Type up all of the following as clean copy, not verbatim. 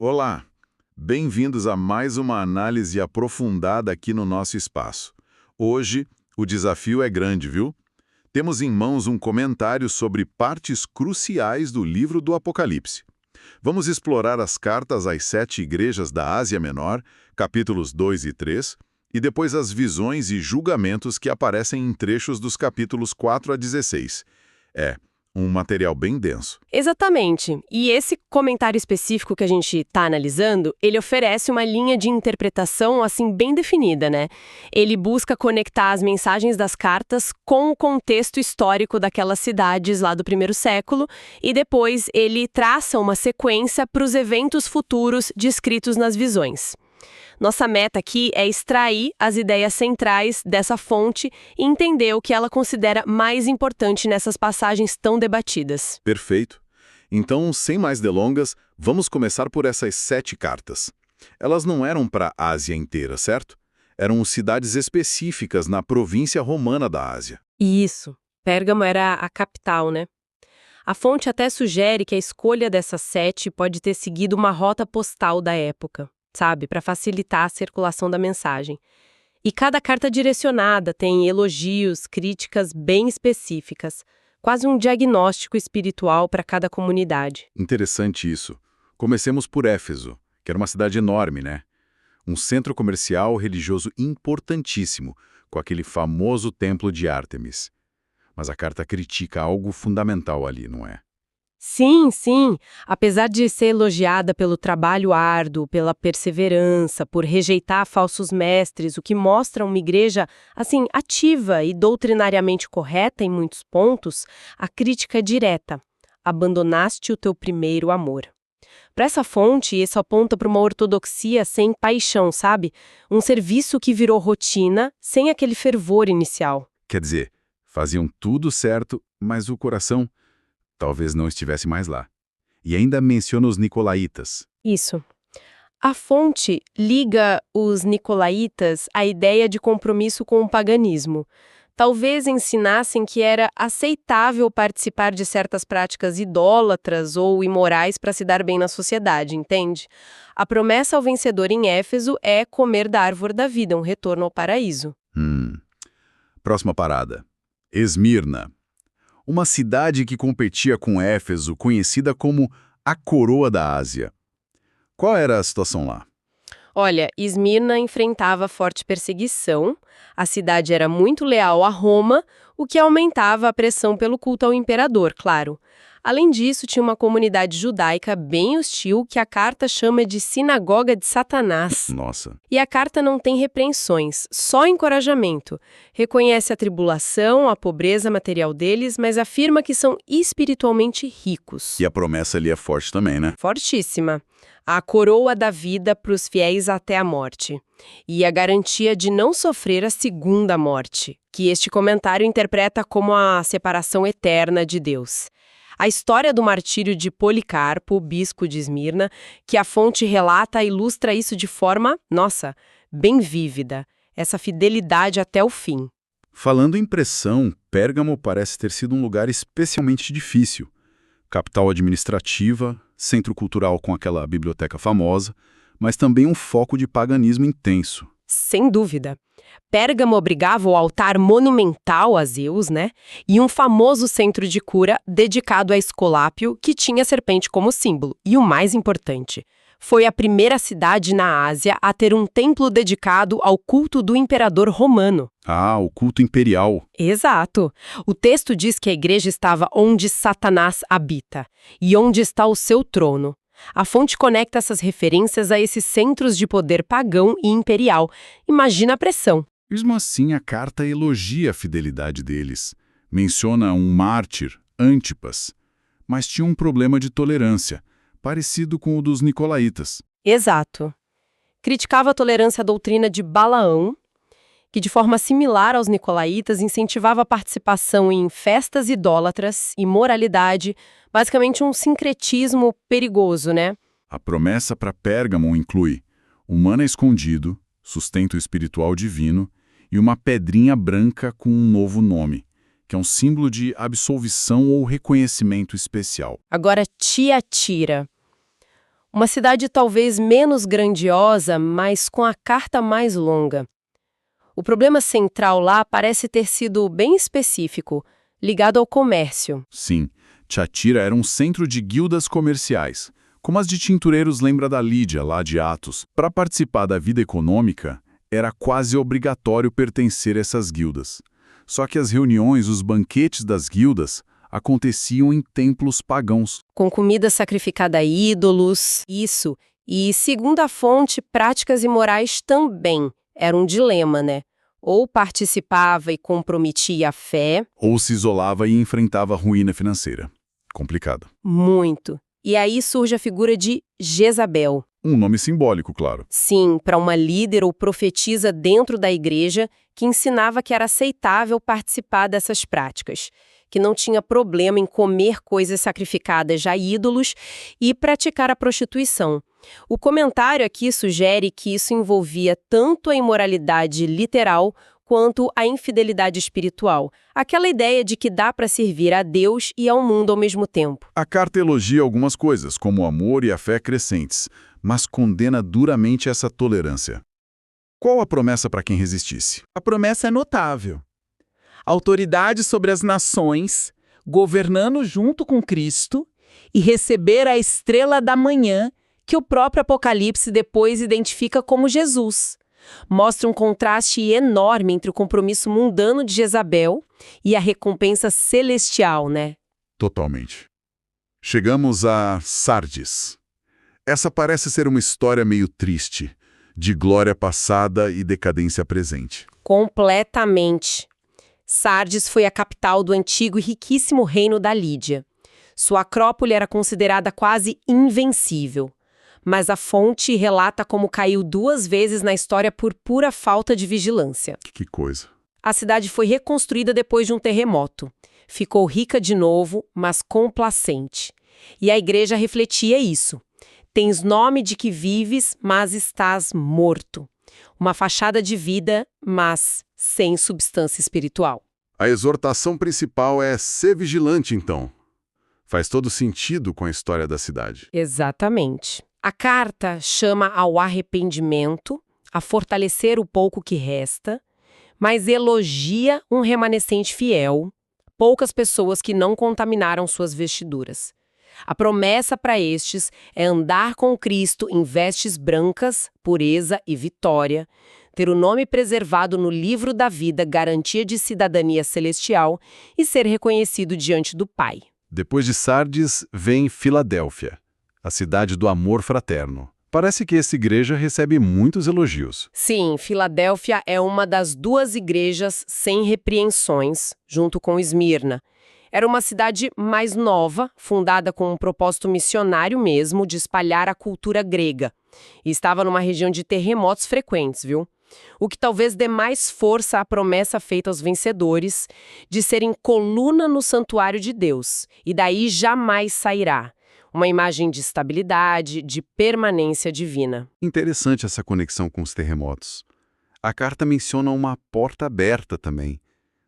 Olá, bem-vindos a mais uma análise aprofundada aqui no nosso espaço. Hoje, o desafio é grande, viu? Temos em mãos um comentário sobre partes cruciais do livro do Apocalipse. Vamos explorar as cartas às 7 igrejas da Ásia Menor, capítulos 2 e 3, e depois as visões e julgamentos que aparecem em trechos dos capítulos 4 a 16. É um material bem denso. Exatamente. E esse comentário específico que a gente está analisando, ele oferece uma linha de interpretação assim bem definida, né? Ele busca conectar as mensagens das cartas com o contexto histórico daquelas cidades lá do primeiro século e depois ele traça uma sequência para os eventos futuros descritos nas visões. Nossa meta aqui é extrair as ideias centrais dessa fonte e entender o que ela considera mais importante nessas passagens tão debatidas. Perfeito. Então, sem mais delongas, vamos começar por essas 7 cartas. Elas não eram para a Ásia inteira, certo? Eram cidades específicas na província romana da Ásia. Isso. Pérgamo era a capital, né? A fonte até sugere que a escolha dessas 7 pode ter seguido uma rota postal da época, sabe? Para facilitar a circulação da mensagem. E cada carta direcionada tem elogios, críticas bem específicas, quase um diagnóstico espiritual para cada comunidade. Interessante isso. Comecemos por Éfeso, que era uma cidade enorme, né? Um centro comercial religioso importantíssimo, com aquele famoso templo de Ártemis. Mas a carta critica algo fundamental ali, não é? Sim, sim. Apesar de ser elogiada pelo trabalho árduo, pela perseverança, por rejeitar falsos mestres, o que mostra uma igreja, assim, ativa e doutrinariamente correta em muitos pontos, a crítica é direta. Abandonaste o teu primeiro amor. Para essa fonte, isso aponta para uma ortodoxia sem paixão, sabe? Um serviço que virou rotina, sem aquele fervor inicial. Quer dizer, faziam tudo certo, mas o coração talvez não estivesse mais lá. E ainda menciona os nicolaítas. Isso. A fonte liga os nicolaítas à ideia de compromisso com o paganismo. Talvez ensinassem que era aceitável participar de certas práticas idólatras ou imorais para se dar bem na sociedade, entende? A promessa ao vencedor em Éfeso é comer da árvore da vida, um retorno ao paraíso. Próxima parada. Esmirna. Uma cidade que competia com Éfeso, conhecida como a Coroa da Ásia. Qual era a situação lá? Olha, Esmirna enfrentava forte perseguição, a cidade era muito leal a Roma, o que aumentava a pressão pelo culto ao imperador, claro. Além disso, tinha uma comunidade judaica bem hostil que a carta chama de Sinagoga de Satanás. Nossa. E a carta não tem repreensões, só encorajamento. Reconhece a tribulação, a pobreza material deles, mas afirma que são espiritualmente ricos. E a promessa ali é forte também, né? Fortíssima. A coroa da vida para os fiéis até a morte. E a garantia de não sofrer a segunda morte, que este comentário interpreta como a separação eterna de Deus. A história do martírio de Policarpo, bispo de Esmirna, que a fonte relata ilustra isso de forma, nossa, bem vívida. Essa fidelidade até o fim. Falando em pressão, Pérgamo parece ter sido um lugar especialmente difícil. Capital administrativa, centro cultural com aquela biblioteca famosa, mas também um foco de paganismo intenso. Sem dúvida. Pérgamo obrigava o altar monumental a Zeus, né? E um famoso centro de cura dedicado a Esculápio, que tinha a serpente como símbolo. E o mais importante, foi a primeira cidade na Ásia a ter um templo dedicado ao culto do imperador romano. Ah, o culto imperial. Exato. O texto diz que a igreja estava onde Satanás habita e onde está o seu trono. A fonte conecta essas referências a esses centros de poder pagão e imperial. Imagina a pressão. Mesmo assim, a carta elogia a fidelidade deles. Menciona um mártir, Antipas, mas tinha um problema de tolerância, parecido com o dos nicolaítas. Exato. Criticava a tolerância à doutrina de Balaão, que de forma similar aos nicolaítas incentivava a participação em festas idólatras, imoralidade, basicamente um sincretismo perigoso, né? A promessa para Pérgamo inclui um maná escondido, sustento espiritual divino e uma pedrinha branca com um novo nome, que é um símbolo de absolvição ou reconhecimento especial. Agora, Tiatira. Uma cidade talvez menos grandiosa, mas com a carta mais longa. O problema central lá parece ter sido bem específico, ligado ao comércio. Sim, Tiatira era um centro de guildas comerciais, como as de tintureiros lembra da Lídia, lá de Atos. Para participar da vida econômica, era quase obrigatório pertencer a essas guildas. Só que as reuniões, os banquetes das guildas, aconteciam em templos pagãos. Com comida sacrificada a ídolos, isso. E, segundo a fonte, práticas imorais também. Era um dilema, né? Ou participava e comprometia a fé. Ou se isolava e enfrentava a ruína financeira. Complicado. Muito. E aí surge a figura de Jezabel. Um nome simbólico, claro. Sim, para uma líder ou profetisa dentro da igreja que ensinava que era aceitável participar dessas práticas, que não tinha problema em comer coisas sacrificadas a ídolos e praticar a prostituição. O comentário aqui sugere que isso envolvia tanto a imoralidade literal quanto a infidelidade espiritual, aquela ideia de que dá para servir a Deus e ao mundo ao mesmo tempo. A carta elogia algumas coisas, como o amor e a fé crescentes, mas condena duramente essa tolerância. Qual a promessa para quem resistisse? A promessa é notável. Autoridade sobre as nações, governando junto com Cristo e receber a estrela da manhã, que o próprio Apocalipse depois identifica como Jesus. Mostra um contraste enorme entre o compromisso mundano de Jezabel e a recompensa celestial, né? Totalmente. Chegamos a Sardes. Essa parece ser uma história meio triste, de glória passada e decadência presente. Completamente. Sardes foi a capital do antigo e riquíssimo reino da Lídia. Sua acrópole era considerada quase invencível. Mas a fonte relata como caiu 2 vezes na história por pura falta de vigilância. Que coisa. A cidade foi reconstruída depois de um terremoto. Ficou rica de novo, mas complacente. E a igreja refletia isso. Tens nome de que vives, mas estás morto. Uma fachada de vida, mas sem substância espiritual. A exortação principal é ser vigilante, então. Faz todo sentido com a história da cidade. Exatamente. A carta chama ao arrependimento, a fortalecer o pouco que resta, mas elogia um remanescente fiel, poucas pessoas que não contaminaram suas vestiduras. A promessa para estes é andar com Cristo em vestes brancas, pureza e vitória, ter o nome preservado no livro da vida, garantia de cidadania celestial e ser reconhecido diante do Pai. Depois de Sardes, vem Filadélfia, a cidade do amor fraterno. Parece que essa igreja recebe muitos elogios. Sim, Filadélfia é uma das 2 igrejas sem repreensões, junto com Esmirna. Era uma cidade mais nova, fundada com um propósito missionário mesmo, de espalhar a cultura grega. E estava numa região de terremotos frequentes, viu? O que talvez dê mais força à promessa feita aos vencedores de serem coluna no santuário de Deus, e daí jamais sairá. Uma imagem de estabilidade, de permanência divina. Interessante essa conexão com os terremotos. A carta menciona uma porta aberta também.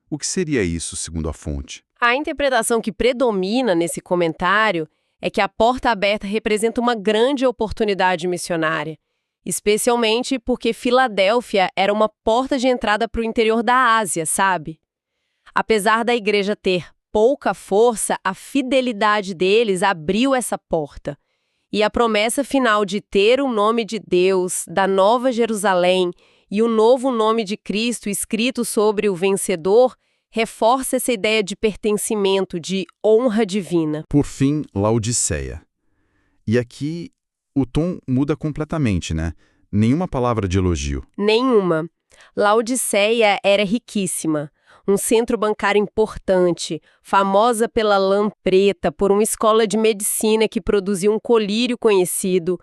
O que seria isso, segundo a fonte? A interpretação que predomina nesse comentário é que a porta aberta representa uma grande oportunidade missionária, especialmente porque Filadélfia era uma porta de entrada para o interior da Ásia, sabe? Apesar da igreja ter pouca força, a fidelidade deles abriu essa porta. E a promessa final de ter o nome de Deus, da Nova Jerusalém e o novo nome de Cristo escrito sobre o vencedor reforça essa ideia de pertencimento, de honra divina. Por fim, Laodiceia. E aqui o tom muda completamente, né? Nenhuma palavra de elogio. Nenhuma. Laodiceia era riquíssima. Um centro bancário importante, famosa pela lã preta, por uma escola de medicina que produzia um colírio conhecido,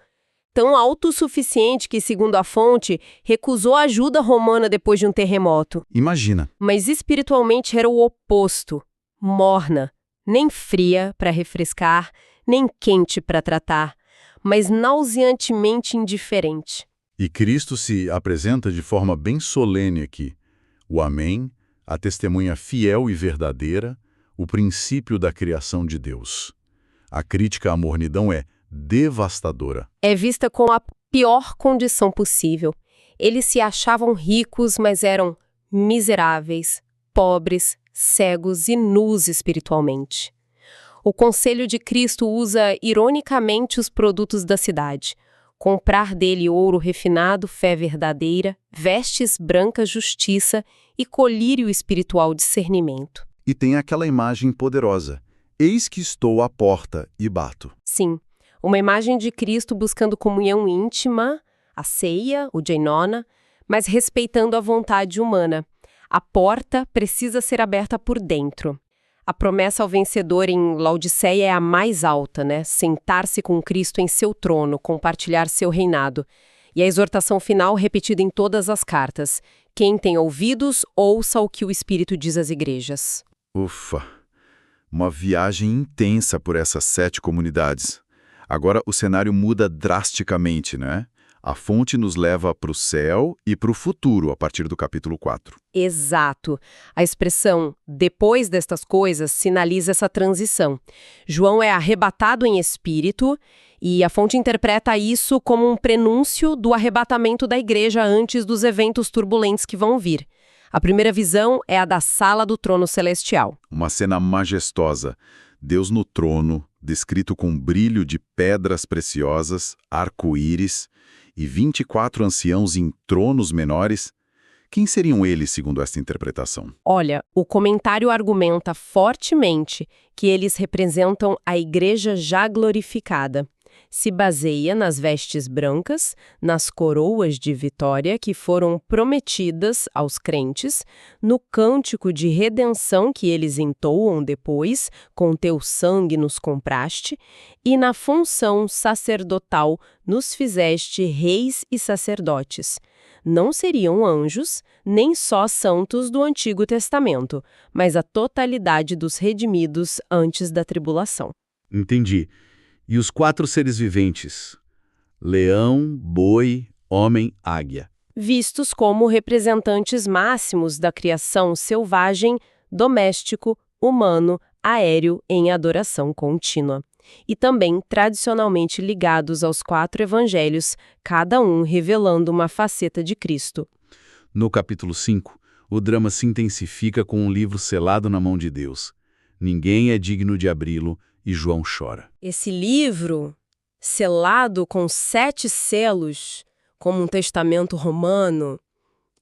tão autossuficiente que, segundo a fonte, recusou a ajuda romana depois de um terremoto. Imagina. Mas espiritualmente era o oposto. Morna, nem fria para refrescar, nem quente para tratar, mas nauseantemente indiferente. E Cristo se apresenta de forma bem solene aqui. O Amém, a testemunha fiel e verdadeira, o princípio da criação de Deus. A crítica à mornidão é: devastadora. É vista com a pior condição possível. Eles se achavam ricos, mas eram miseráveis, pobres, cegos e nus espiritualmente. O Conselho de Cristo usa ironicamente os produtos da cidade. Comprar dele ouro refinado, fé verdadeira, vestes brancas, justiça e colírio espiritual, discernimento. E tem aquela imagem poderosa. Eis que estou à porta e bato. Sim, uma imagem de Cristo buscando comunhão íntima, a ceia, o Jainona, mas respeitando a vontade humana. A porta precisa ser aberta por dentro. A promessa ao vencedor em Laodiceia é a mais alta, né? Sentar-se com Cristo em seu trono, compartilhar seu reinado. E a exortação final repetida em todas as cartas. Quem tem ouvidos, ouça o que o Espírito diz às igrejas. Ufa! Uma viagem intensa por essas 7 comunidades. Agora o cenário muda drasticamente, né? A fonte nos leva para o céu e para o futuro, a partir do capítulo 4. Exato. A expressão "depois destas coisas" sinaliza essa transição. João é arrebatado em espírito e a fonte interpreta isso como um prenúncio do arrebatamento da igreja antes dos eventos turbulentos que vão vir. A primeira visão é a da sala do trono celestial. Uma cena majestosa. Deus no trono, descrito com brilho de pedras preciosas, arco-íris e 24 anciãos em tronos menores. Quem seriam eles, segundo esta interpretação? Olha, o comentário argumenta fortemente que eles representam a igreja já glorificada. Se baseia nas vestes brancas, nas coroas de vitória que foram prometidas aos crentes, no cântico de redenção que eles entoam depois, com teu sangue nos compraste, e na função sacerdotal nos fizeste reis e sacerdotes. Não seriam anjos, nem só santos do Antigo Testamento, mas a totalidade dos redimidos antes da tribulação. Entendi. E os 4 seres viventes? Leão, boi, homem, águia. Vistos como representantes máximos da criação selvagem, doméstico, humano, aéreo em adoração contínua. E também tradicionalmente ligados aos 4 evangelhos, cada um revelando uma faceta de Cristo. No capítulo 5, o drama se intensifica com um livro selado na mão de Deus. Ninguém é digno de abri-lo, e João chora. Esse livro, selado com 7 selos, como um testamento romano,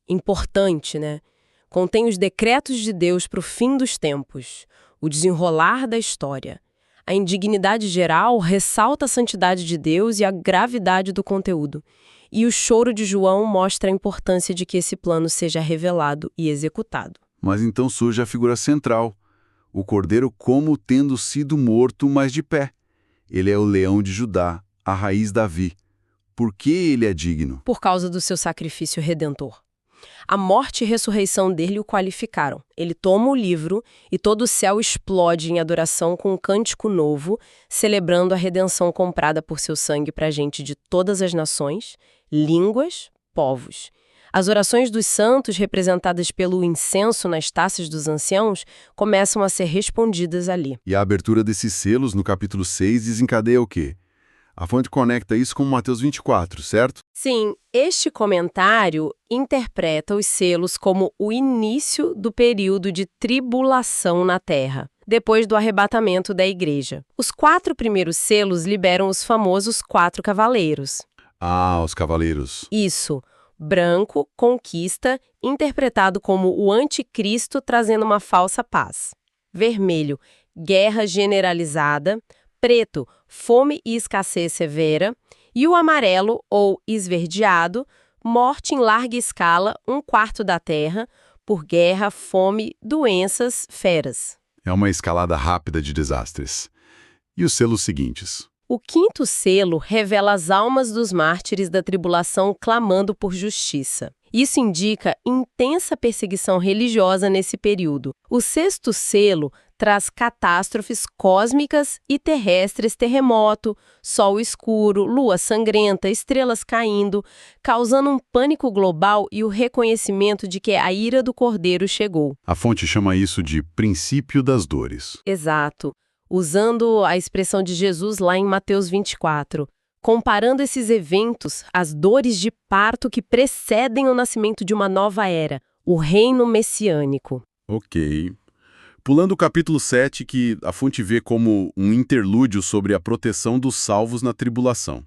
importante, né? Contém os decretos de Deus para o fim dos tempos, o desenrolar da história. A indignidade geral ressalta a santidade de Deus e a gravidade do conteúdo. E o choro de João mostra a importância de que esse plano seja revelado e executado. Mas então surge a figura central. O cordeiro como tendo sido morto, mas de pé. Ele é o leão de Judá, a raiz Davi. Por que ele é digno? Por causa do seu sacrifício redentor. A morte e ressurreição dele o qualificaram. Ele toma o livro e todo o céu explode em adoração com um cântico novo, celebrando a redenção comprada por seu sangue para a gente de todas as nações, línguas, povos. As orações dos santos, representadas pelo incenso nas taças dos anciãos, começam a ser respondidas ali. E a abertura desses selos, no capítulo 6, desencadeia o quê? A fonte conecta isso com Mateus 24, certo? Sim, este comentário interpreta os selos como o início do período de tribulação na Terra, depois do arrebatamento da igreja. Os 4 primeiros selos liberam os famosos 4 cavaleiros. Ah, os cavaleiros. Isso. Branco, conquista, interpretado como o anticristo trazendo uma falsa paz. Vermelho, guerra generalizada. Preto, fome e escassez severa. E o amarelo, ou esverdeado, morte em larga escala, 1/4 da terra, por guerra, fome, doenças, feras. É uma escalada rápida de desastres. E os selos seguintes? O 5º selo revela as almas dos mártires da tribulação clamando por justiça. Isso indica intensa perseguição religiosa nesse período. O 6º selo traz catástrofes cósmicas e terrestres, terremoto, sol escuro, lua sangrenta, estrelas caindo, causando um pânico global e o reconhecimento de que a ira do Cordeiro chegou. A fonte chama isso de princípio das dores. Exato. usando a expressão de Jesus lá em Mateus 24, comparando esses eventos às dores de parto que precedem o nascimento de uma nova era, o reino messiânico. Ok. Pulando o capítulo 7, que a fonte vê como um interlúdio sobre a proteção dos salvos na tribulação.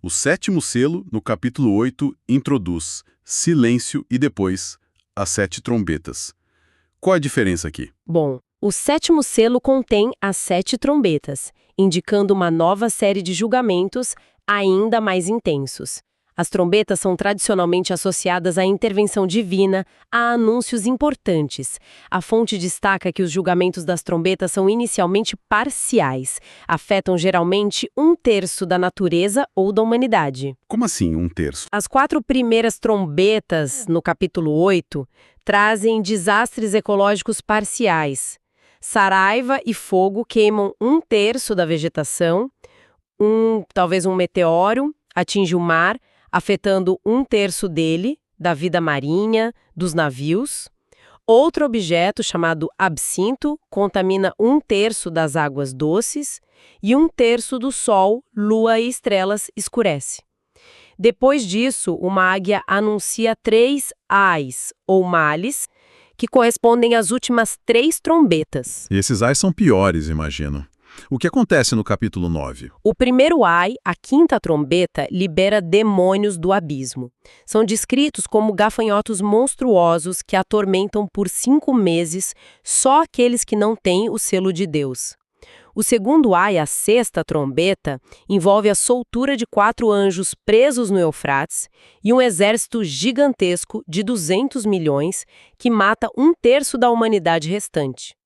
O 7º selo, no capítulo 8, introduz silêncio e depois as 7 trombetas. Qual a diferença aqui? Bom, o 7º selo contém as 7 trombetas, indicando uma nova série de julgamentos ainda mais intensos. As trombetas são tradicionalmente associadas à intervenção divina, a anúncios importantes. A fonte destaca que os julgamentos das trombetas são inicialmente parciais, afetam geralmente 1/3 da natureza ou da humanidade. Como assim 1/3? As 4 primeiras trombetas, no capítulo 8, trazem desastres ecológicos parciais. Saraiva e fogo queimam 1/3 da vegetação, talvez um meteoro atinge o mar, afetando 1/3 dele, da vida marinha, dos navios. Outro objeto, chamado absinto, contamina 1/3 das águas doces e 1/3 do sol, lua e estrelas escurece. Depois disso, uma águia anuncia 3 ais, ou males, que correspondem às últimas 3 trombetas. E esses ais são piores, imagino. O que acontece no capítulo 9? O primeiro ai, a 5ª trombeta, libera demônios do abismo. São descritos como gafanhotos monstruosos que atormentam por 5 meses só aqueles que não têm o selo de Deus. O segundo ai, a 6ª trombeta, envolve a soltura de 4 anjos presos no Eufrates e um exército gigantesco de 200 milhões que mata 1/3 da humanidade restante.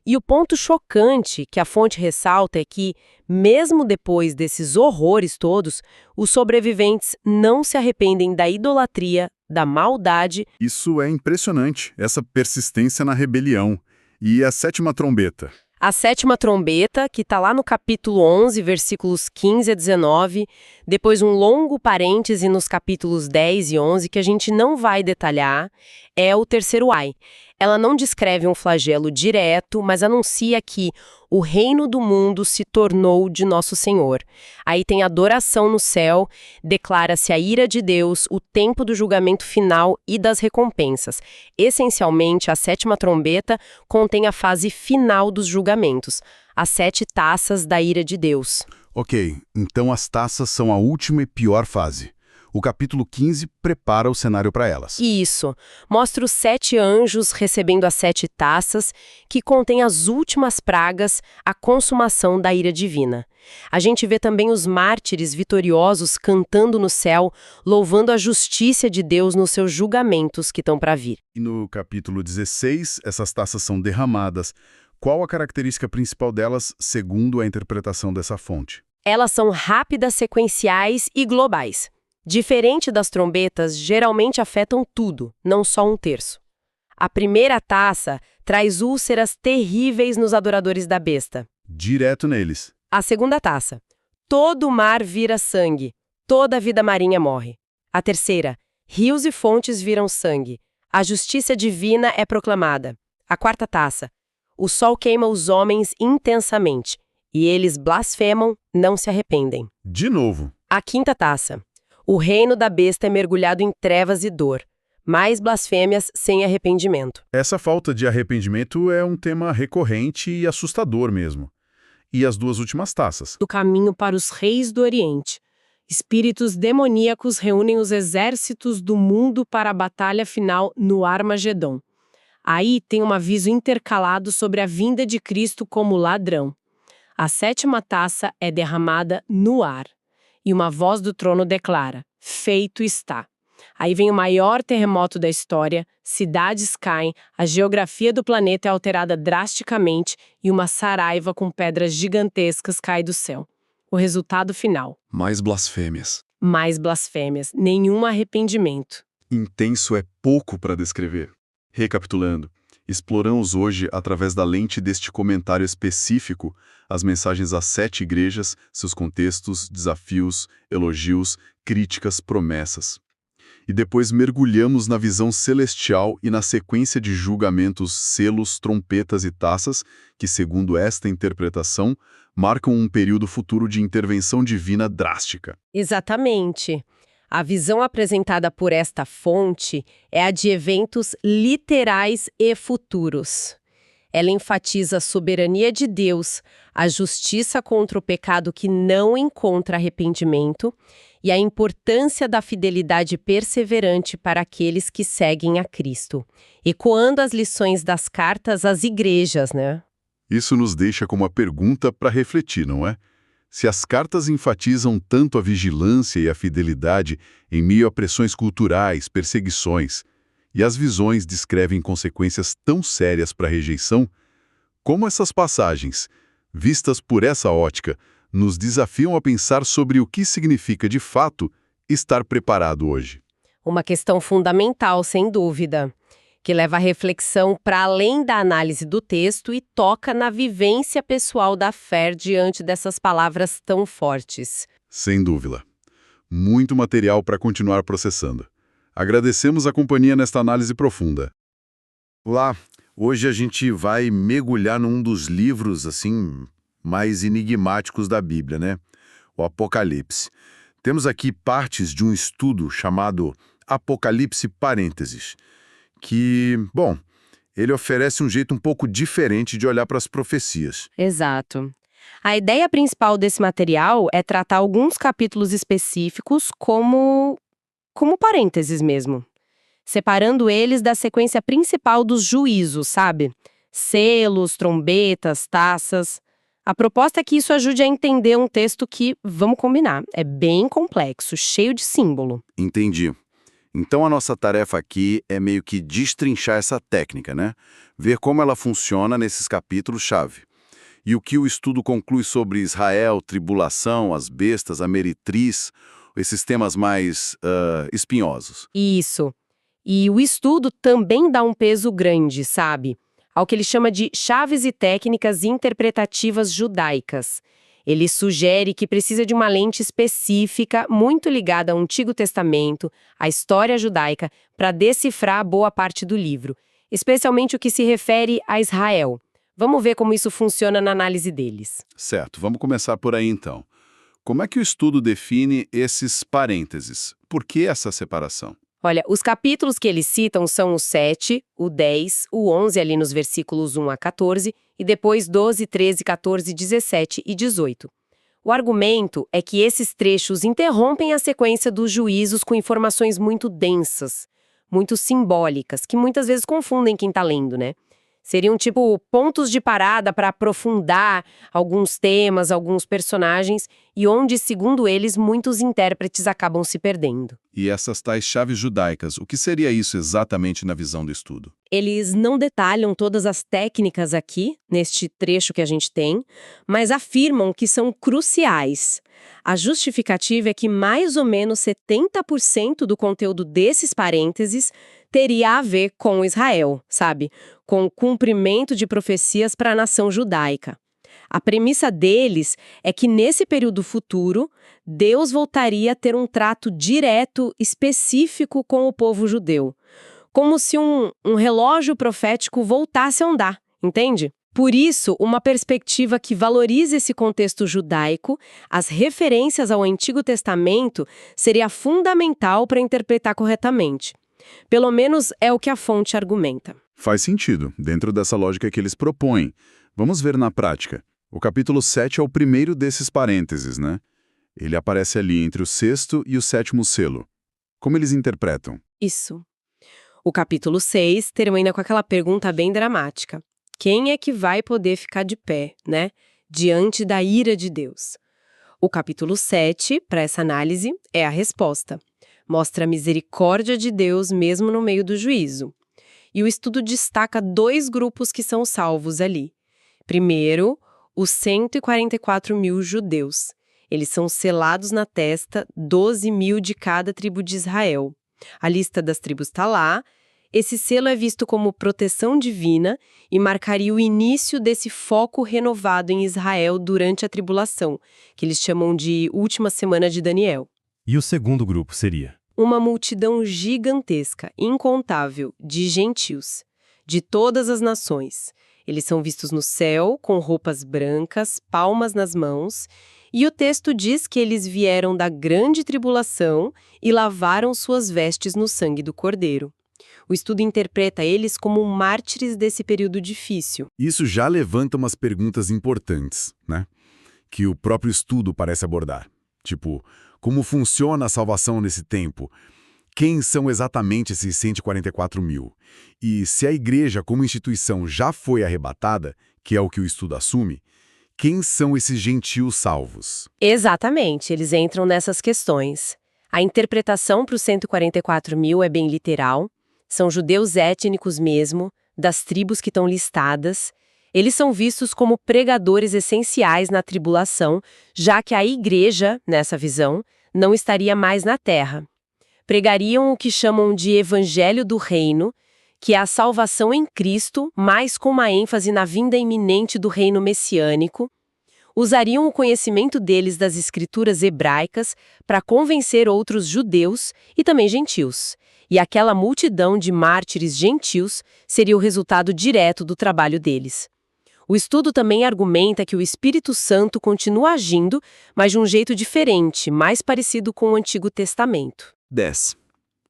E o ponto chocante que a fonte ressalta é que, mesmo depois desses horrores todos, os sobreviventes não se arrependem da idolatria, da maldade. Isso é impressionante, essa persistência na rebelião. E a 7ª trombeta? A 7ª trombeta, que está lá no capítulo 11, versículos 15 a 19, depois um longo parêntese nos capítulos 10 e 11, que a gente não vai detalhar, é o terceiro ai. Ela não descreve um flagelo direto, mas anuncia que o reino do mundo se tornou de nosso Senhor. Aí tem adoração no céu, declara-se a ira de Deus, o tempo do julgamento final e das recompensas. Essencialmente, a 7ª trombeta contém a fase final dos julgamentos, as 7 taças da ira de Deus. Ok, então as taças são a última e pior fase. O capítulo 15 prepara o cenário para elas. Isso. Mostra os 7 anjos recebendo as 7 taças, que contêm as últimas pragas, a consumação da ira divina. A gente vê também os mártires vitoriosos cantando no céu, louvando a justiça de Deus nos seus julgamentos que estão para vir. E no capítulo 16, essas taças são derramadas. Qual a característica principal delas, segundo a interpretação dessa fonte? Elas são rápidas, sequenciais e globais. Diferente das trombetas, geralmente afetam tudo, não só 1/3. A primeira taça traz úlceras terríveis nos adoradores da besta. Direto neles. A segunda taça. Todo o mar vira sangue, toda a vida marinha morre. A terceira. Rios e fontes viram sangue. A justiça divina é proclamada. A quarta taça. O sol queima os homens intensamente, e eles blasfemam, não se arrependem. De novo. A quinta taça. O reino da besta é mergulhado em trevas e dor. Mais blasfêmias sem arrependimento. Essa falta de arrependimento é um tema recorrente e assustador mesmo. E as 2 últimas taças? Do caminho para os reis do Oriente. Espíritos demoníacos reúnem os exércitos do mundo para a batalha final no Armagedon. Aí tem um aviso intercalado sobre a vinda de Cristo como ladrão. A 7ª taça é derramada no ar. E uma voz do trono declara: feito está. Aí vem o maior terremoto da história, cidades caem, a geografia do planeta é alterada drasticamente e uma saraiva com pedras gigantescas cai do céu. O resultado final. Mais blasfêmias. Mais blasfêmias, nenhum arrependimento. Intenso é pouco para descrever. Recapitulando, exploramos hoje, através da lente deste comentário específico, as mensagens às 7 igrejas, seus contextos, desafios, elogios, críticas, promessas. e depois mergulhamos na visão celestial e na sequência de julgamentos, selos, trompetas e taças, que, segundo esta interpretação, marcam um período futuro de intervenção divina drástica. Exatamente. A visão apresentada por esta fonte é a de eventos literais e futuros. Ela enfatiza a soberania de Deus, a justiça contra o pecado que não encontra arrependimento e a importância da fidelidade perseverante para aqueles que seguem a Cristo, ecoando as lições das cartas às igrejas, né? Isso nos deixa com uma pergunta para refletir, não é? Se as cartas enfatizam tanto a vigilância e a fidelidade em meio a pressões culturais, perseguições, e as visões descrevem consequências tão sérias para a rejeição, como essas passagens, vistas por essa ótica, nos desafiam a pensar sobre o que significa, de fato, estar preparado hoje. Uma questão fundamental, sem dúvida, que leva a reflexão para além da análise do texto e toca na vivência pessoal da fé diante dessas palavras tão fortes. Sem dúvida. Muito material para continuar processando. Agradecemos a companhia nesta análise profunda. Olá, hoje a gente vai mergulhar num dos livros, assim, mais enigmáticos da Bíblia, né? O Apocalipse. Temos aqui partes de um estudo chamado Apocalipse Parênteses, que, bom, ele oferece um jeito um pouco diferente de olhar para as profecias. Exato. A ideia principal desse material é tratar alguns capítulos específicos como parênteses mesmo, separando eles da sequência principal dos juízos, sabe? Selos, trombetas, taças. A proposta é que isso ajude a entender um texto que, vamos combinar, é bem complexo, cheio de símbolo. Entendi. Então a nossa tarefa aqui é meio que destrinchar essa técnica, né? Ver como ela funciona nesses capítulos-chave. E o que o estudo conclui sobre Israel, tribulação, as bestas, a meretriz, esses temas mais espinhosos. Isso. E o estudo também dá um peso grande, sabe? Ao que ele chama de chaves e técnicas interpretativas judaicas. Ele sugere que precisa de uma lente específica, muito ligada ao Antigo Testamento, à história judaica, para decifrar boa parte do livro, especialmente o que se refere a Israel. Vamos ver como isso funciona na análise deles. Certo, vamos começar por aí então. Como é que o estudo define esses parênteses? Por que essa separação? Olha, os capítulos que eles citam são o 7, o 10, o 11 ali nos versículos 1 a 14 e depois 12, 13, 14, 17 e 18. O argumento é que esses trechos interrompem a sequência dos juízos com informações muito densas, muito simbólicas, que muitas vezes confundem quem está lendo, né? Seriam tipo pontos de parada para aprofundar alguns temas, alguns personagens, e onde, segundo eles, muitos intérpretes acabam se perdendo. E essas tais chaves judaicas, o que seria isso exatamente na visão do estudo? Eles não detalham todas as técnicas aqui, neste trecho que a gente tem, mas afirmam que são cruciais. A justificativa é que mais ou menos 70% do conteúdo desses parênteses teria a ver com Israel, sabe? Com o cumprimento de profecias para a nação judaica. A premissa deles é que nesse período futuro, Deus voltaria a ter um trato direto, específico com o povo judeu. Como se um relógio profético voltasse a andar, entende? Por isso, uma perspectiva que valorize esse contexto judaico, as referências ao Antigo Testamento, seria fundamental para interpretar corretamente. Pelo menos é o que a fonte argumenta. Faz sentido, dentro dessa lógica que eles propõem. Vamos ver na prática. O capítulo 7 é o primeiro desses parênteses, né? Ele aparece ali entre o 6º e o 7º selo. Como eles interpretam? Isso. O capítulo 6 termina com aquela pergunta bem dramática. Quem é que vai poder ficar de pé, né? Diante da ira de Deus? O capítulo 7, para essa análise, é a resposta. Mostra a misericórdia de Deus mesmo no meio do juízo. E o estudo destaca 2 grupos que são salvos ali. Primeiro, os 144 mil judeus. Eles são selados na testa, 12 mil de cada tribo de Israel. A lista das tribos está lá. Esse selo é visto como proteção divina e marcaria o início desse foco renovado em Israel durante a tribulação, que eles chamam de última semana de Daniel. E o segundo grupo seria? Uma multidão gigantesca, incontável, de gentios, de todas as nações. Eles são vistos no céu, com roupas brancas, palmas nas mãos, e o texto diz que eles vieram da grande tribulação e lavaram suas vestes no sangue do Cordeiro. O estudo interpreta eles como mártires desse período difícil. Isso já levanta umas perguntas importantes, né? Que o próprio estudo parece abordar. Tipo, como funciona a salvação nesse tempo? Quem são exatamente esses 144 mil? E se a igreja como instituição já foi arrebatada, que é o que o estudo assume, quem são esses gentios salvos? Exatamente, eles entram nessas questões. A interpretação para os 144 mil é bem literal. São judeus étnicos mesmo, das tribos que estão listadas. Eles são vistos como pregadores essenciais na tribulação, já que a igreja, nessa visão, não estaria mais na terra. Pregariam o que chamam de Evangelho do Reino, que é a salvação em Cristo, mas com uma ênfase na vinda iminente do reino messiânico. Usariam o conhecimento deles das escrituras hebraicas para convencer outros judeus e também gentios. E aquela multidão de mártires gentios seria o resultado direto do trabalho deles. O estudo também argumenta que o Espírito Santo continua agindo, mas de um jeito diferente, mais parecido com o Antigo Testamento. 10.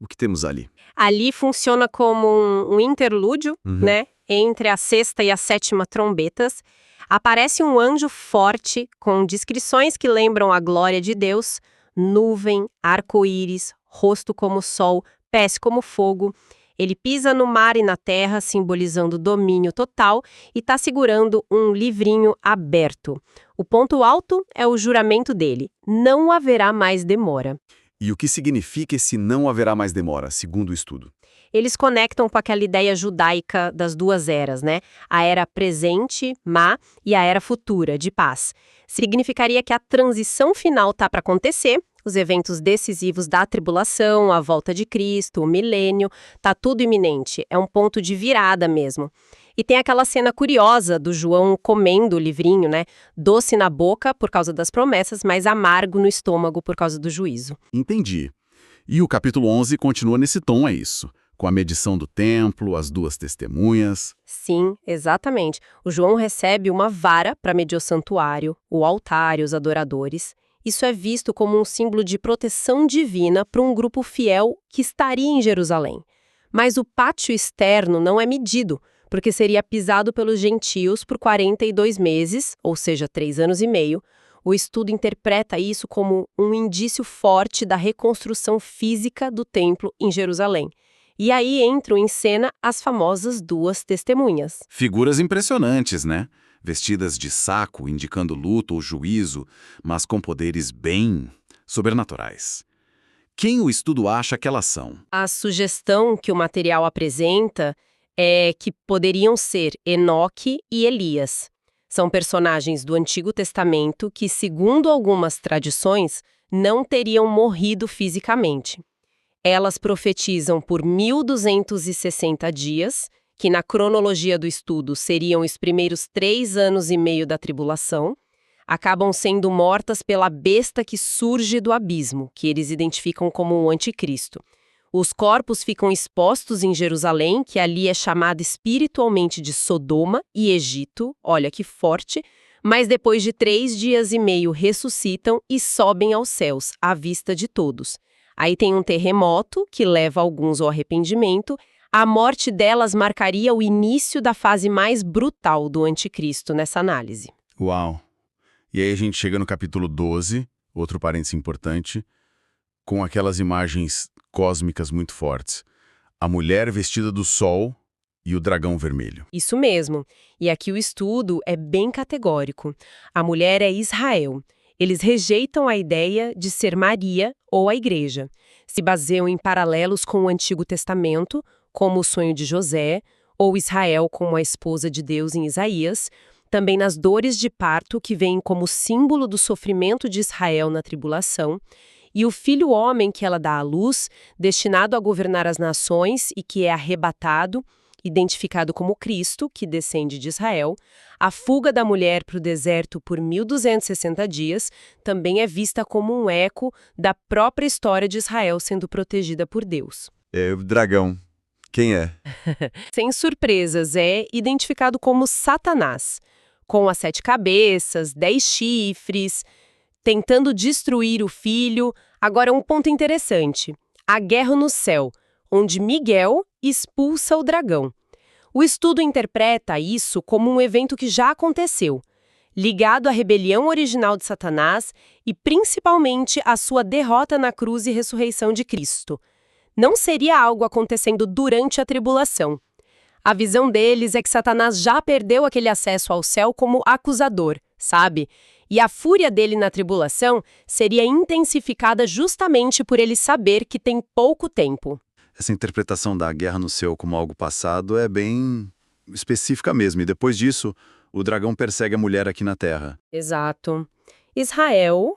O que temos ali? Ali funciona como um interlúdio, né, entre a sexta e a sétima trombetas. Aparece um anjo forte, com descrições que lembram a glória de Deus, nuvem, arco-íris, rosto como sol, pés como fogo. Ele pisa no mar e na terra, simbolizando domínio total, e está segurando um livrinho aberto. O ponto alto é o juramento dele: não haverá mais demora. E o que significa esse não haverá mais demora, segundo o estudo? Eles conectam com aquela ideia judaica das duas eras, né? A era presente, má, e a era futura, de paz. Significaria que a transição final está para acontecer, os eventos decisivos da tribulação, a volta de Cristo, o milênio, tá tudo iminente, é um ponto de virada mesmo. E tem aquela cena curiosa do João comendo o livrinho, né? Doce na boca por causa das promessas, mas amargo no estômago por causa do juízo. Entendi. E o capítulo 11 continua nesse tom, é isso? Com a medição do templo, as duas testemunhas. Sim, exatamente. O João recebe uma vara para medir o santuário, o altar e os adoradores. Isso é visto como um símbolo de proteção divina para um grupo fiel que estaria em Jerusalém. Mas o pátio externo não é medido, porque seria pisado pelos gentios por 42 meses, ou seja, 3 anos e meio. O estudo interpreta isso como um indício forte da reconstrução física do templo em Jerusalém. E aí entram em cena as famosas duas testemunhas. Figuras impressionantes, né? Vestidas de saco, indicando luto ou juízo, mas com poderes bem sobrenaturais. Quem o estudo acha que elas são? A sugestão que o material apresenta é que poderiam ser Enoque e Elias. São personagens do Antigo Testamento que, segundo algumas tradições, não teriam morrido fisicamente. Elas profetizam por 1.260 dias, que na cronologia do estudo seriam os primeiros 3 anos e meio da tribulação, acabam sendo mortas pela besta que surge do abismo, que eles identificam como o anticristo. Os corpos ficam expostos em Jerusalém, que ali é chamada espiritualmente de Sodoma e Egito, olha que forte, mas depois de 3 dias e meio ressuscitam e sobem aos céus, à vista de todos. Aí tem um terremoto, que leva alguns ao arrependimento. A morte delas marcaria o início da fase mais brutal do anticristo nessa análise. Uau! E aí a gente chega no capítulo 12, outro parênteses importante, com aquelas imagens cósmicas muito fortes. A mulher vestida do sol e o dragão vermelho. Isso mesmo. E aqui o estudo é bem categórico. A mulher é Israel. Eles rejeitam a ideia de ser Maria ou a igreja. Se baseiam em paralelos com o Antigo Testamento, como o sonho de José, ou Israel como a esposa de Deus em Isaías, também nas dores de parto, que vêm como símbolo do sofrimento de Israel na tribulação, e o filho homem que ela dá à luz, destinado a governar as nações e que é arrebatado, identificado como Cristo, que descende de Israel, a fuga da mulher para o deserto por 1260 dias também é vista como um eco da própria história de Israel sendo protegida por Deus. O dragão. Quem é? Sem surpresas, é identificado como Satanás, com as 7 cabeças, 10 chifres, tentando destruir o filho. Agora, um ponto interessante: a guerra no céu, onde Miguel expulsa o dragão. O estudo interpreta isso como um evento que já aconteceu, ligado à rebelião original de Satanás e principalmente à sua derrota na cruz e ressurreição de Cristo. Não seria algo acontecendo durante a tribulação. A visão deles é que Satanás já perdeu aquele acesso ao céu como acusador, sabe? E a fúria dele na tribulação seria intensificada justamente por ele saber que tem pouco tempo. Essa interpretação da guerra no céu como algo passado é bem específica mesmo. E depois disso, o dragão persegue a mulher aqui na Terra. Exato. Israel,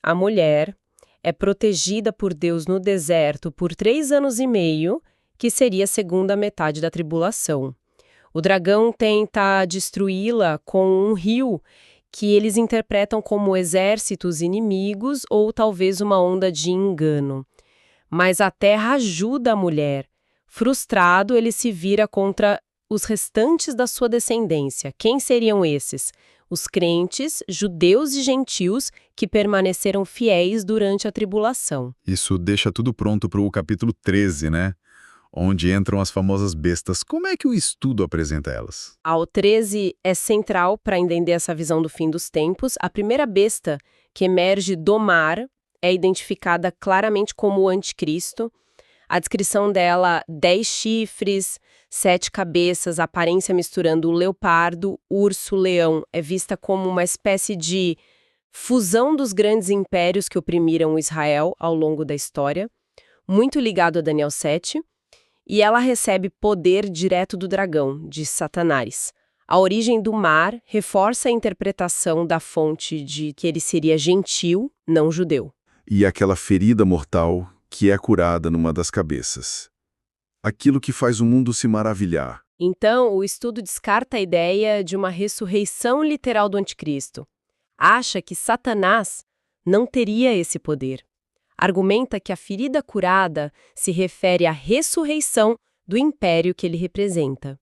a mulher, é protegida por Deus no deserto por 3 anos e meio, que seria a segunda metade da tribulação. O dragão tenta destruí-la com um rio que eles interpretam como exércitos inimigos ou talvez uma onda de engano. Mas a terra ajuda a mulher. Frustrado, ele se vira contra os restantes da sua descendência. Quem seriam esses? Os crentes, judeus e gentios que permaneceram fiéis durante a tribulação. Isso deixa tudo pronto para o capítulo 13, né? Onde entram as famosas bestas. Como é que o estudo apresenta elas? O 13 é central para entender essa visão do fim dos tempos. A primeira besta, que emerge do mar, é identificada claramente como o anticristo. A descrição dela, 10 chifres, 7 cabeças, aparência misturando o leopardo, urso, leão, é vista como uma espécie de fusão dos grandes impérios que oprimiram Israel ao longo da história, muito ligado a Daniel 7, e ela recebe poder direto do dragão, de Satanás. A origem do mar reforça a interpretação da fonte de que ele seria gentil, não judeu. E aquela ferida mortal que é curada numa das cabeças. Aquilo que faz o mundo se maravilhar. Então, o estudo descarta a ideia de uma ressurreição literal do anticristo. Acha que Satanás não teria esse poder. Argumenta que a ferida curada se refere à ressurreição do império que ele representa.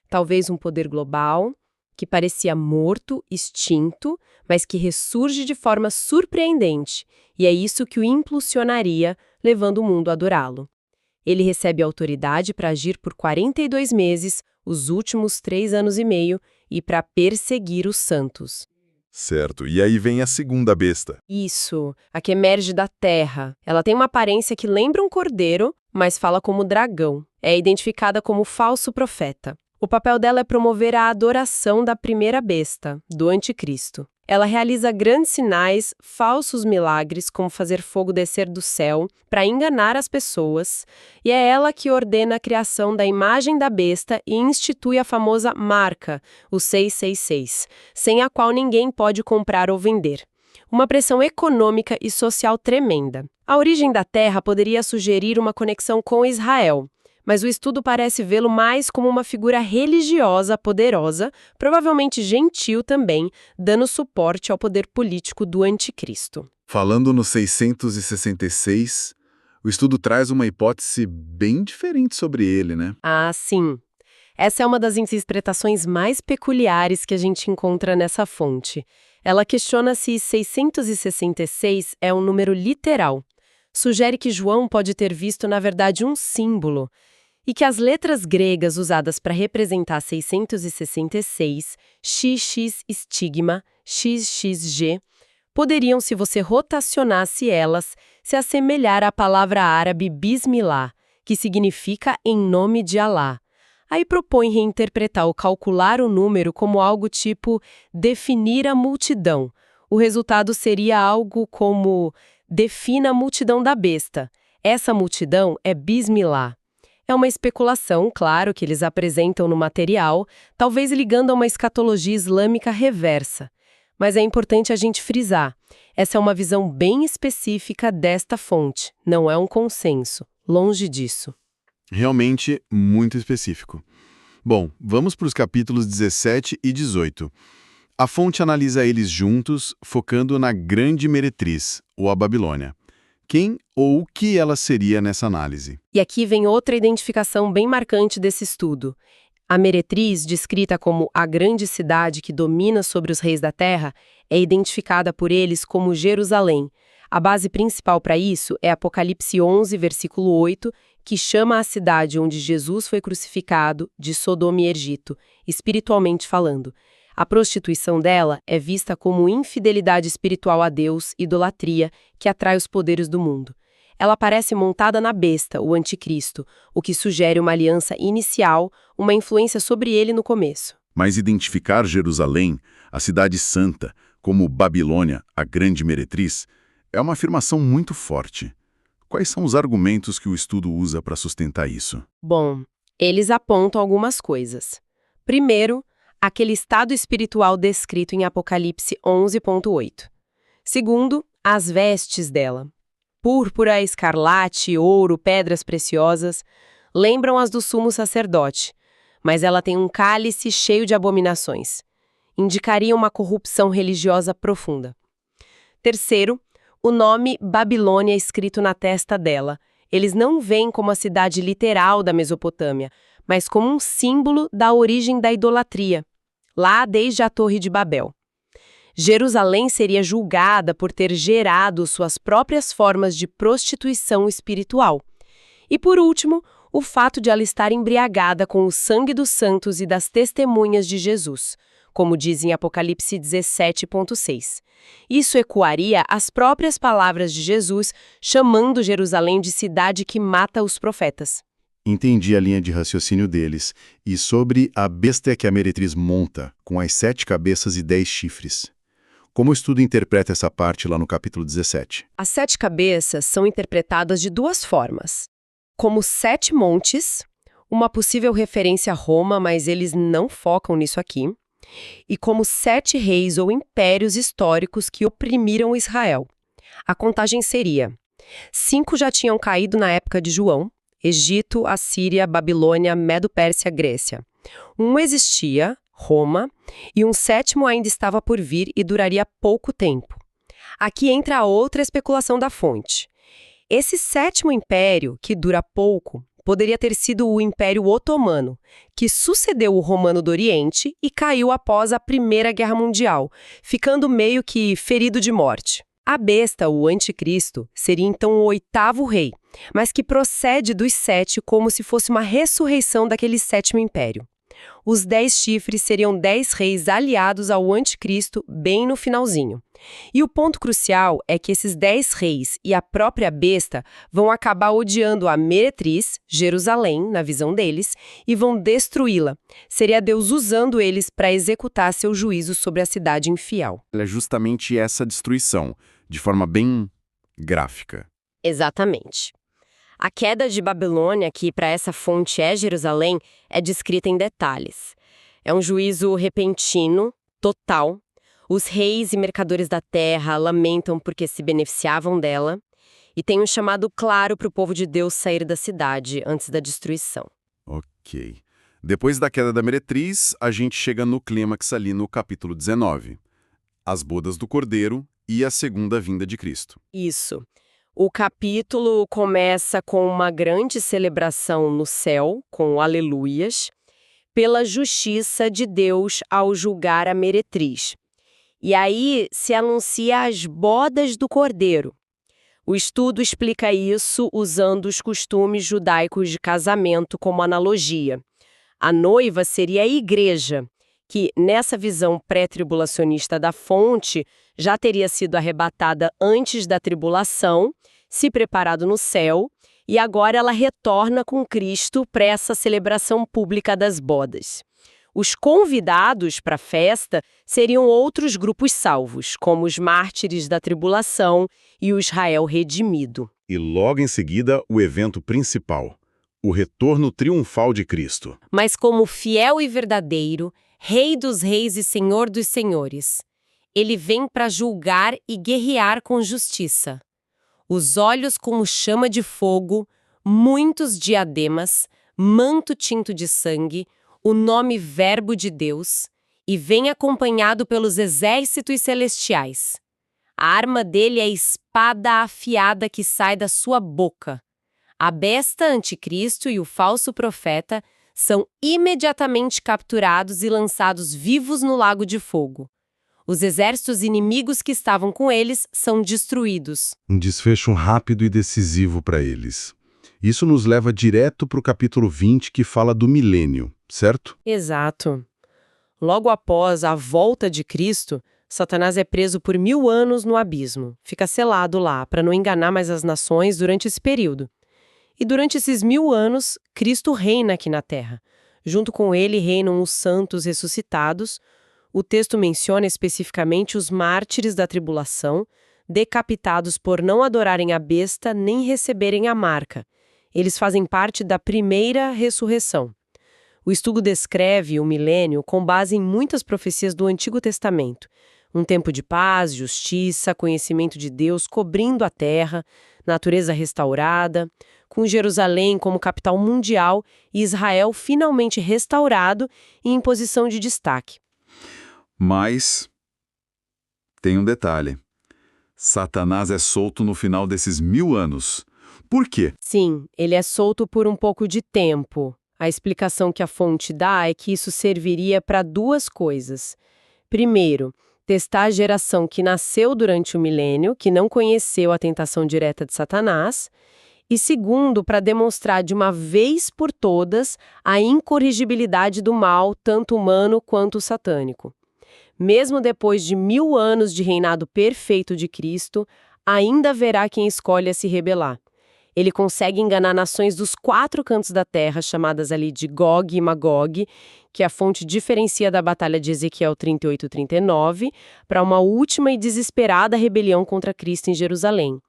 Talvez um poder global, que parecia morto, extinto, mas que ressurge de forma surpreendente, e é isso que o impulsionaria, levando o mundo a adorá-lo. Ele recebe autoridade para agir por 42 meses, os últimos 3 anos e meio, e para perseguir os santos. Certo, e aí vem a segunda besta. Isso, a que emerge da terra. Ela tem uma aparência que lembra um cordeiro, mas fala como dragão. É identificada como falso profeta. O papel dela é promover a adoração da primeira besta, do anticristo. Ela realiza grandes sinais, falsos milagres, como fazer fogo descer do céu, para enganar as pessoas, e é ela que ordena a criação da imagem da besta e institui a famosa marca, o 666, sem a qual ninguém pode comprar ou vender. Uma pressão econômica e social tremenda. A origem da Terra poderia sugerir uma conexão com Israel, mas o estudo parece vê-lo mais como uma figura religiosa poderosa, provavelmente gentil também, dando suporte ao poder político do anticristo. Falando no 666, o estudo traz uma hipótese bem diferente sobre ele, né? Ah, sim. Essa é uma das interpretações mais peculiares que a gente encontra nessa fonte. Ela questiona se 666 é um número literal. Sugere que João pode ter visto, na verdade, um símbolo, e que as letras gregas usadas para representar 666, XX estigma, XXG, poderiam, se você rotacionasse elas, se assemelhar à palavra árabe Bismillah, que significa em nome de Alá. Aí propõe reinterpretar ou calcular o número como algo tipo definir a multidão. O resultado seria algo como defina a multidão da besta. Essa multidão é Bismillah. É uma especulação, claro, que eles apresentam no material, talvez ligando a uma escatologia islâmica reversa. Mas é importante a gente frisar. Essa é uma visão bem específica desta fonte, não é um consenso. Longe disso. Realmente muito específico. Bom, vamos para os capítulos 17 e 18. A fonte analisa eles juntos, focando na grande meretriz, ou a Babilônia. Quem ou o que ela seria nessa análise? E aqui vem outra identificação bem marcante desse estudo. A meretriz, descrita como a grande cidade que domina sobre os reis da terra, é identificada por eles como Jerusalém. A base principal para isso é Apocalipse 11, versículo 8, que chama a cidade onde Jesus foi crucificado de Sodoma e Egito, espiritualmente falando. A prostituição dela é vista como infidelidade espiritual a Deus, idolatria, que atrai os poderes do mundo. Ela parece montada na besta, o anticristo, o que sugere uma aliança inicial, uma influência sobre ele no começo. Mas identificar Jerusalém, a cidade santa, como Babilônia, a grande meretriz, é uma afirmação muito forte. Quais são os argumentos que o estudo usa para sustentar isso? Bom, eles apontam algumas coisas. Primeiro, aquele estado espiritual descrito em Apocalipse 11.8. Segundo, as vestes dela. Púrpura, escarlate, ouro, pedras preciosas, lembram as do sumo sacerdote, mas ela tem um cálice cheio de abominações. Indicaria uma corrupção religiosa profunda. Terceiro, o nome Babilônia escrito na testa dela. Eles não veem como a cidade literal da Mesopotâmia, mas como um símbolo da origem da idolatria, lá desde a Torre de Babel. Jerusalém seria julgada por ter gerado suas próprias formas de prostituição espiritual. E por último, o fato de ela estar embriagada com o sangue dos santos e das testemunhas de Jesus, como diz em Apocalipse 17.6. Isso ecoaria as próprias palavras de Jesus, chamando Jerusalém de cidade que mata os profetas. Entendi a linha de raciocínio deles. E sobre a besta que a meretriz monta, com as 7 cabeças e 10 chifres. Como o estudo interpreta essa parte lá no capítulo 17? As 7 cabeças são interpretadas de 2 formas. Como 7 montes, uma possível referência a Roma, mas eles não focam nisso aqui, e como 7 reis ou impérios históricos que oprimiram Israel. A contagem seria: 5 já tinham caído na época de João, Egito, Assíria, Babilônia, Medo-Pérsia, Grécia. 1 existia, Roma, e um 7º ainda estava por vir e duraria pouco tempo. Aqui entra a outra especulação da fonte. Esse 7º império, que dura pouco, poderia ter sido o Império Otomano, que sucedeu o Romano do Oriente e caiu após a Primeira Guerra Mundial, ficando meio que ferido de morte. A besta, o anticristo, seria então o 8º rei, mas que procede dos 7 como se fosse uma ressurreição daquele 7º império. Os 10 chifres seriam 10 reis aliados ao anticristo bem no finalzinho. E o ponto crucial é que esses 10 reis e a própria besta vão acabar odiando a meretriz, Jerusalém, na visão deles, e vão destruí-la. Seria Deus usando eles para executar seu juízo sobre a cidade infiel. É justamente essa destruição, de forma bem gráfica. Exatamente. A queda de Babilônia, que para essa fonte é Jerusalém, é descrita em detalhes. É um juízo repentino, total. Os reis e mercadores da terra lamentam porque se beneficiavam dela. E tem um chamado claro para o povo de Deus sair da cidade antes da destruição. Ok. Depois da queda da meretriz, a gente chega no clímax ali no capítulo 19. As bodas do Cordeiro e a segunda vinda de Cristo. Isso. O capítulo começa com uma grande celebração no céu, com aleluias, pela justiça de Deus ao julgar a meretriz. E aí se anuncia as bodas do Cordeiro. O estudo explica isso usando os costumes judaicos de casamento como analogia. A noiva seria a igreja, que, nessa visão pré-tribulacionista da fonte, já teria sido arrebatada antes da tribulação, se preparado no céu, e agora ela retorna com Cristo para essa celebração pública das bodas. Os convidados para a festa seriam outros grupos salvos, como os mártires da tribulação e o Israel redimido. E logo em seguida, o evento principal, o retorno triunfal de Cristo. Mas como fiel e verdadeiro, Rei dos reis e Senhor dos senhores, ele vem para julgar e guerrear com justiça. Os olhos como chama de fogo, muitos diademas, manto tinto de sangue, o nome Verbo de Deus e vem acompanhado pelos exércitos celestiais. A arma dele é a espada afiada que sai da sua boca. A besta anticristo e o falso profeta são imediatamente capturados e lançados vivos no lago de fogo. Os exércitos inimigos que estavam com eles são destruídos. Um desfecho rápido e decisivo para eles. Isso nos leva direto para o capítulo 20, que fala do milênio, certo? Exato. Logo após a volta de Cristo, Satanás é preso por 1000 anos no abismo. Fica selado lá, para não enganar mais as nações durante esse período. E durante esses 1000 anos, Cristo reina aqui na Terra. Junto com ele reinam os santos ressuscitados. O texto menciona especificamente os mártires da tribulação, decapitados por não adorarem a besta nem receberem a marca. Eles fazem parte da primeira ressurreição. O estudo descreve o milênio com base em muitas profecias do Antigo Testamento. Um tempo de paz, justiça, conhecimento de Deus cobrindo a terra, natureza restaurada, com Jerusalém como capital mundial e Israel finalmente restaurado e em posição de destaque. Mas tem um detalhe. Satanás é solto no final desses 1000 anos. Por quê? Sim, ele é solto por um pouco de tempo. A explicação que a fonte dá é que isso serviria para duas coisas. Primeiro, testar a geração que nasceu durante o milênio, que não conheceu a tentação direta de Satanás. E segundo, para demonstrar de uma vez por todas a incorrigibilidade do mal, tanto humano quanto satânico. Mesmo depois de 1000 anos de reinado perfeito de Cristo, ainda haverá quem escolha se rebelar. Ele consegue enganar nações dos 4 cantos da terra, chamadas ali de Gog e Magog, que a fonte diferencia da batalha de Ezequiel 38-39, para uma última e desesperada rebelião contra Cristo em Jerusalém.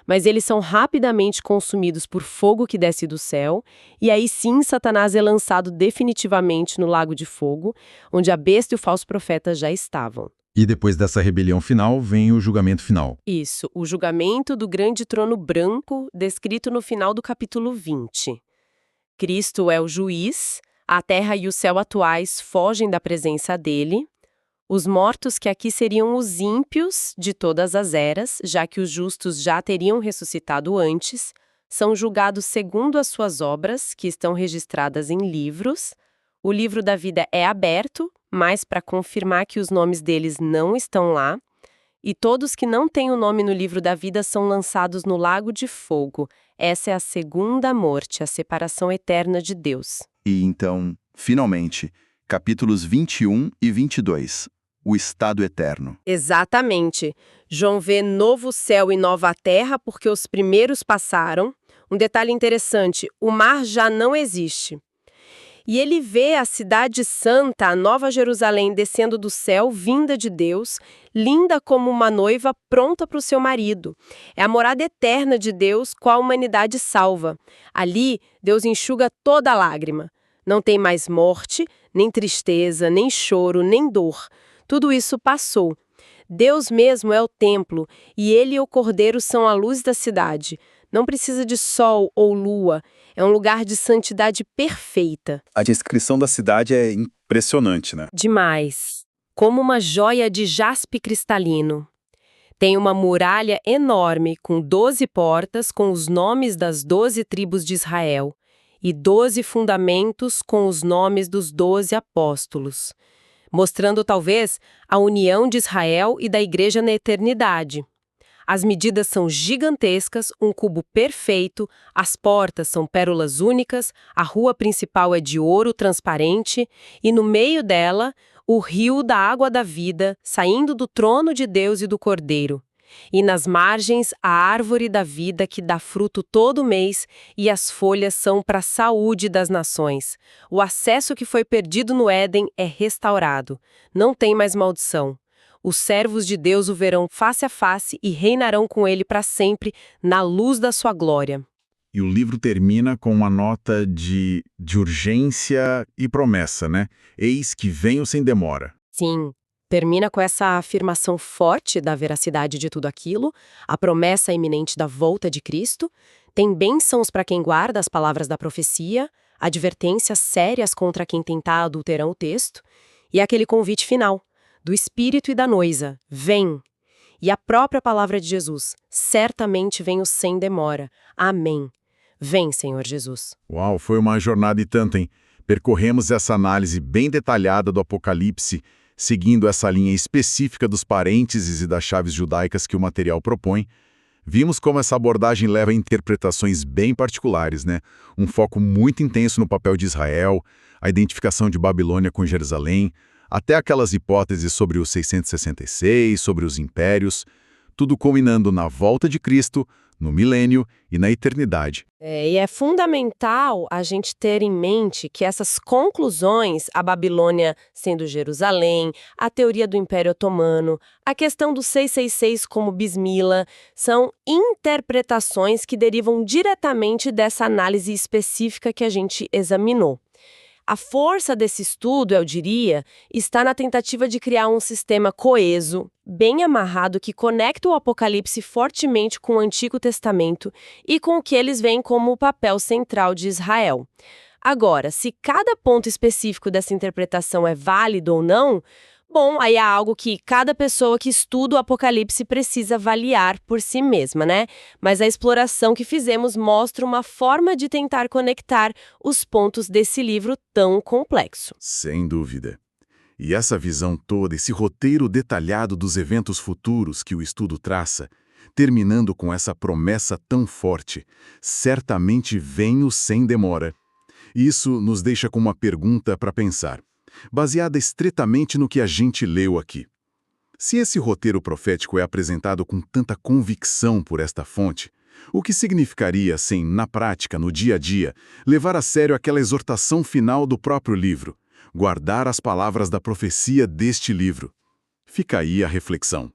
Mas eles são rapidamente consumidos por fogo que desce do céu, e aí sim Satanás é lançado definitivamente no lago de fogo, onde a besta e o falso profeta já estavam. E depois dessa rebelião final, vem o julgamento final. Isso, o julgamento do grande trono branco, descrito no final do capítulo 20. Cristo é o juiz, a terra e o céu atuais fogem da presença dele. Os mortos que aqui seriam os ímpios de todas as eras, já que os justos já teriam ressuscitado antes, são julgados segundo as suas obras, que estão registradas em livros. O livro da vida é aberto, mas para confirmar que os nomes deles não estão lá. E todos que não têm o nome no livro da vida são lançados no lago de fogo. Essa é a segunda morte, a separação eterna de Deus. E então, finalmente, capítulos 21 e 22. O estado eterno. Exatamente. João vê novo céu e nova terra porque os primeiros passaram. Um detalhe interessante, o mar já não existe. E ele vê a cidade santa, a Nova Jerusalém, descendo do céu, vinda de Deus, linda como uma noiva pronta para o seu marido. É a morada eterna de Deus com a humanidade salva. Ali, Deus enxuga toda a lágrima. Não tem mais morte, nem tristeza, nem choro, nem dor. Tudo isso passou. Deus mesmo é o templo, e ele e o Cordeiro são a luz da cidade. Não precisa de sol ou lua. É um lugar de santidade perfeita. A descrição da cidade é impressionante, né? Demais. Como uma joia de jaspe cristalino. Tem uma muralha enorme com 12 portas com os nomes das 12 tribos de Israel e 12 fundamentos com os nomes dos 12 apóstolos, mostrando talvez a união de Israel e da igreja na eternidade. As medidas são gigantescas, um cubo perfeito, as portas são pérolas únicas, a rua principal é de ouro transparente e no meio dela, o rio da água da vida, saindo do trono de Deus e do Cordeiro. E nas margens, a árvore da vida que dá fruto todo mês e as folhas são para a saúde das nações. O acesso que foi perdido no Éden é restaurado. Não tem mais maldição. Os servos de Deus o verão face a face e reinarão com ele para sempre, na luz da sua glória. E o livro termina com uma nota de urgência e promessa, né? Eis que venho sem demora. Sim, termina com essa afirmação forte da veracidade de tudo aquilo, a promessa iminente da volta de Cristo, tem bênçãos para quem guarda as palavras da profecia, advertências sérias contra quem tentar adulterar o texto, e aquele convite final, do Espírito e da noiva, vem. E a própria palavra de Jesus, certamente venho sem demora. Amém. Vem, Senhor Jesus. Uau, foi uma jornada e tanto, hein? Percorremos essa análise bem detalhada do Apocalipse, seguindo essa linha específica dos parênteses e das chaves judaicas que o material propõe. Vimos como essa abordagem leva a interpretações bem particulares, né? Um foco muito intenso no papel de Israel, a identificação de Babilônia com Jerusalém, até aquelas hipóteses sobre os 666, sobre os impérios, tudo culminando na volta de Cristo, no milênio e na eternidade. E é fundamental a gente ter em mente que essas conclusões, a Babilônia sendo Jerusalém, a teoria do Império Otomano, a questão do 666 como Bismillah, são interpretações que derivam diretamente dessa análise específica que a gente examinou. A força desse estudo, eu diria, está na tentativa de criar um sistema coeso, bem amarrado, que conecta o Apocalipse fortemente com o Antigo Testamento e com o que eles veem como o papel central de Israel. Agora, se cada ponto específico dessa interpretação é válido ou não, bom, aí é algo que cada pessoa que estuda o Apocalipse precisa avaliar por si mesma, né? Mas a exploração que fizemos mostra uma forma de tentar conectar os pontos desse livro tão complexo. Sem dúvida. E essa visão toda, esse roteiro detalhado dos eventos futuros que o estudo traça, terminando com essa promessa tão forte, certamente venho sem demora. Isso nos deixa com uma pergunta para pensar, baseada estritamente no que a gente leu aqui. Se esse roteiro profético é apresentado com tanta convicção por esta fonte, o que significaria, assim, na prática, no dia a dia, levar a sério aquela exortação final do próprio livro, guardar as palavras da profecia deste livro? Fica aí a reflexão.